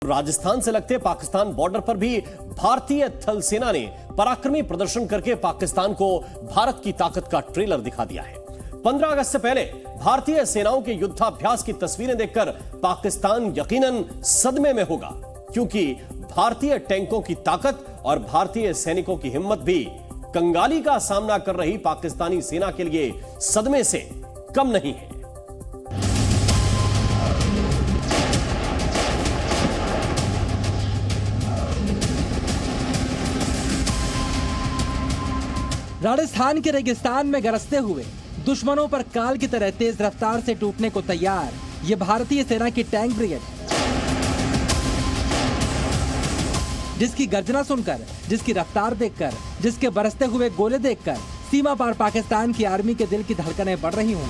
राजस्थान से लगते पाकिस्तान बॉर्डर पर भी भारतीय थल सेना ने पराक्रमी प्रदर्शन करके पाकिस्तान को भारत की ताकत का ट्रेलर दिखा दिया है। 15 अगस्त से पहले भारतीय सेनाओं के युद्धाभ्यास की तस्वीरें देखकर पाकिस्तान यकीनन सदमे में होगा, क्योंकि भारतीय टैंकों की ताकत और भारतीय सैनिकों की हिम्मत भी कंगाली का सामना कर रही पाकिस्तानी सेना के लिए सदमे से कम नहीं है। राजस्थान के रेगिस्तान में गरजते हुए दुश्मनों पर काल की तरह तेज रफ्तार से टूटने को तैयार ये भारतीय सेना की टैंक ब्रिगेड, जिसकी गर्जना सुनकर, जिसकी रफ्तार देखकर, जिसके बरसते हुए गोले देखकर सीमा पार पाकिस्तान की आर्मी के दिल की धड़कनें बढ़ रही हों।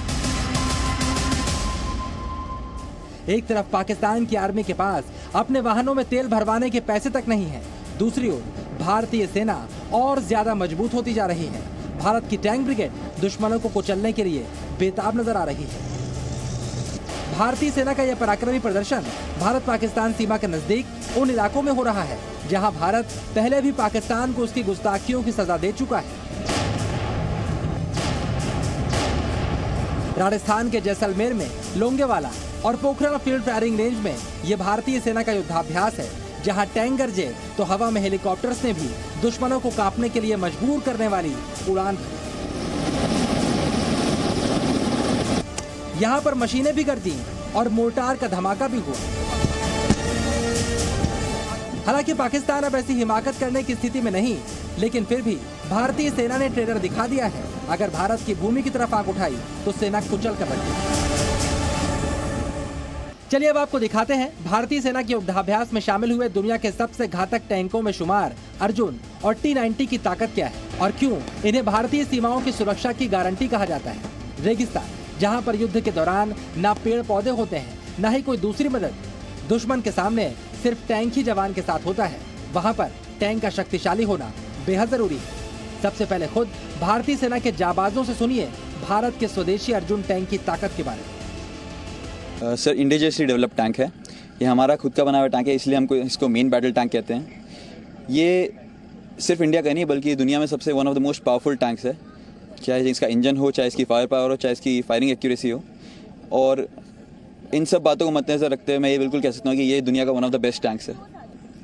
एक तरफ पाकिस्तान की आर्मी के पास अपने वाहनों में तेल भरवाने के पैसे तक नहीं है, दूसरी ओर भारतीय सेना और ज्यादा मजबूत होती जा रही है। भारत की टैंक ब्रिगेड दुश्मनों को कुचलने के लिए बेताब नजर आ रही है। भारतीय सेना का यह पराक्रमी प्रदर्शन भारत पाकिस्तान सीमा के नजदीक उन इलाकों में हो रहा है जहां भारत पहले भी पाकिस्तान को उसकी गुस्ताखियों की सजा दे चुका है। राजस्थान के जैसलमेर में लोंगेवाला और पोखरण फील्ड फायरिंग रेंज में यह भारतीय सेना का युद्धाभ्यास है, जहां टैंक गरजे तो हवा में हेलीकॉप्टर्स ने भी दुश्मनों को कांपने के लिए मजबूर करने वाली उड़ान भरी। यहां पर मशीनें भी गरजी और मोर्टार का धमाका भी हुआ। हालांकि पाकिस्तान अब ऐसी हिमाकत करने की स्थिति में नहीं, लेकिन फिर भी भारतीय सेना ने ट्रेलर दिखा दिया है। अगर भारत की भूमि की तरफ आंख उठाई तो सेना कुचल कर रखेगी। चलिए अब आपको दिखाते हैं भारतीय सेना के युद्धाभ्यास में शामिल हुए दुनिया के सबसे घातक टैंकों में शुमार अर्जुन और T-90 की ताकत क्या है और क्यों इन्हें भारतीय सीमाओं की सुरक्षा की गारंटी कहा जाता है। रेगिस्तान, जहां पर युद्ध के दौरान ना पेड़ पौधे होते हैं, ना ही कोई दूसरी मदद, दुश्मन के सामने सिर्फ टैंक ही जवान के साथ होता है, वहां पर टैंक का शक्तिशाली होना बेहद जरूरी है। सबसे पहले खुद भारतीय सेना के जाबाजों से सुनिए भारत के स्वदेशी अर्जुन टैंक की ताकत के बारे में। सर, इंडिजियसली डेवलप्ड टैंक है। ये हमारा खुद का बना हुआ टैंक है, इसलिए हमको इसको मेन बैटल टैंक कहते हैं। ये सिर्फ इंडिया का नहीं बल्कि दुनिया में सबसे one of the most powerful tanks है, चाहे इसका इंजन हो, चाहे इसकी फायर पावर हो, चाहे इसकी फायरिंग एक्यूरेसी हो। और इन सब बातों को मद्देनजर रखते हुए मैं ये बिल्कुल कह सकता हूँ कि ये दुनिया का one of the best tanks है।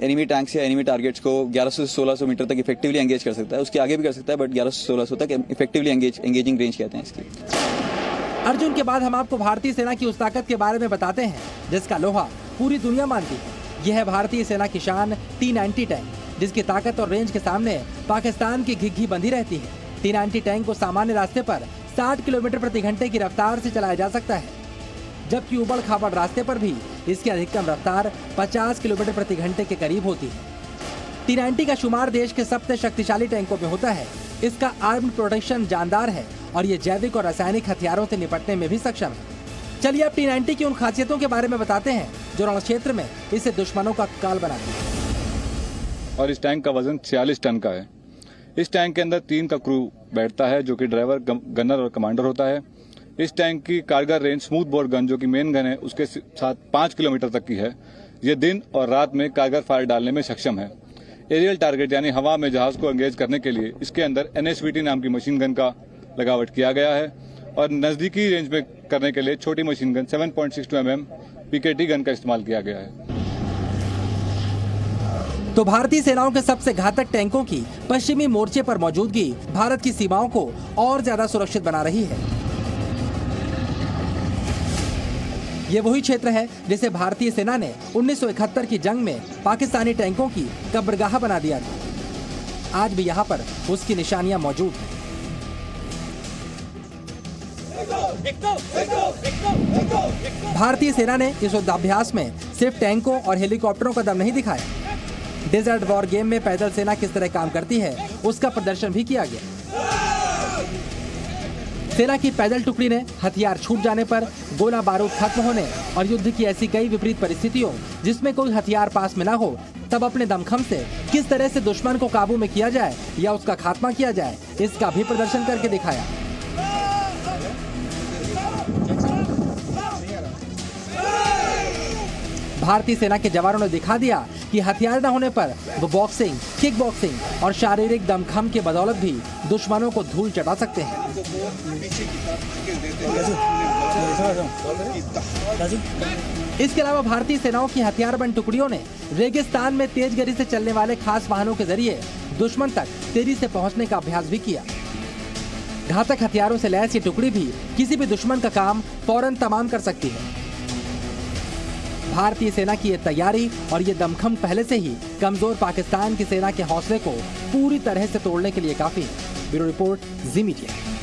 एनिमी टैंक्स या एनिमी टारगेट्स को 1100 से 1600 मीटर तक इफेक्टिवली एंगेज कर सकता है, उसके आगे भी कर सकता है, बट 1100 से 1600 तक इफेक्टिवली एंगेजिंग रेंज कहते हैं इसकी। अर्जुन के बाद हम आपको भारतीय सेना की उस ताकत के बारे में बताते हैं जिसका लोहा पूरी दुनिया मानती है। यह है भारतीय सेना की शान T-90 टैंक, जिसकी ताकत और रेंज के सामने पाकिस्तान की घिघी बंधी रहती है। T-90 टैंक को सामान्य रास्ते पर 60 किलोमीटर प्रति घंटे की रफ्तार से चलाया जा सकता है, जबकि उबड़ खाबड़ रास्ते पर भी इसकी अधिकतम रफ्तार 50 किलोमीटर प्रति घंटे के करीब होती है। T-90 का शुमार देश के सबसे शक्तिशाली टैंकों में होता है। इसका आर्म्ड प्रोटेक्शन जानदार है और ये जैविक और रासायनिक हथियारों से निपटने में भी सक्षम है। चलिए अब T-90 की उन खासियतों के बारे में बताते हैं जो रण क्षेत्र में इसे दुश्मनों का काल बनाती है। और इस टैंक का वजन 46 टन का है। इस टैंक के अंदर 3 का क्रू बैठता है, जो कि ड्राइवर, गनर और कमांडर होता है। इस टैंक की कारगर रेंज स्मूथ बोर गन, जो कि मेन गन है, उसके साथ 5 किलोमीटर तक की है। ये दिन और रात में कारगर फायर डालने में सक्षम है। एरियल टारगेट यानी हवा में जहाज को एंगेज करने के लिए इसके अंदर NSVT नाम की मशीन गन का लगावट किया गया है, और नजदीकी रेंज में करने के लिए छोटी machine gun 7.62 mm PKT gun का इस्तेमाल किया गया है। तो भारतीय सेनाओं के सबसे घातक टैंकों की पश्चिमी मोर्चे पर मौजूदगी भारत की सीमाओं को और ज्यादा सुरक्षित बना रही है। ये वही क्षेत्र है जिसे भारतीय सेना ने 1971 की जंग में पाकिस्तानी टैंकों की कब्रगाह बना दिया था। आज भी यहाँ पर उसकी निशानियां मौजूद हैं। भारतीय सेना ने इस युद्धाभ्यास में सिर्फ टैंकों और हेलीकॉप्टरों का दम नहीं दिखाया। डेजर्ट वॉर गेम में पैदल सेना किस तरह काम करती है उसका प्रदर्शन भी किया गया। सेना की पैदल टुकड़ी ने हथियार छूट जाने पर, गोला बारूद खत्म होने और युद्ध की ऐसी कई विपरीत परिस्थितियों जिसमें कोई हथियार पास में न हो, तब अपने दमखम से किस तरह से दुश्मन को काबू में किया जाए या उसका खात्मा किया जाए, इसका भी प्रदर्शन करके दिखाया। भारतीय सेना के जवानों ने दिखा दिया कि हथियार न होने पर वो बॉक्सिंग, किक बॉक्सिंग और शारीरिक दमखम के बदौलत भी दुश्मनों को धूल चटा सकते हैं। इसके अलावा भारतीय सेनाओं की हथियारबंद टुकड़ियों ने रेगिस्तान में तेज गति से चलने वाले खास वाहनों के जरिए दुश्मन तक तेजी से पहुंचने का अभ्यास भी किया। घातक हथियारों से लैस ये टुकड़ी भी किसी भी दुश्मन का काम फौरन तमाम कर सकती है। भारतीय सेना की ये तैयारी और ये दमखम पहले से ही कमजोर पाकिस्तान की सेना के हौसले को पूरी तरह से तोड़ने के लिए काफी है। ब्यूरो रिपोर्ट, जी मीडिया।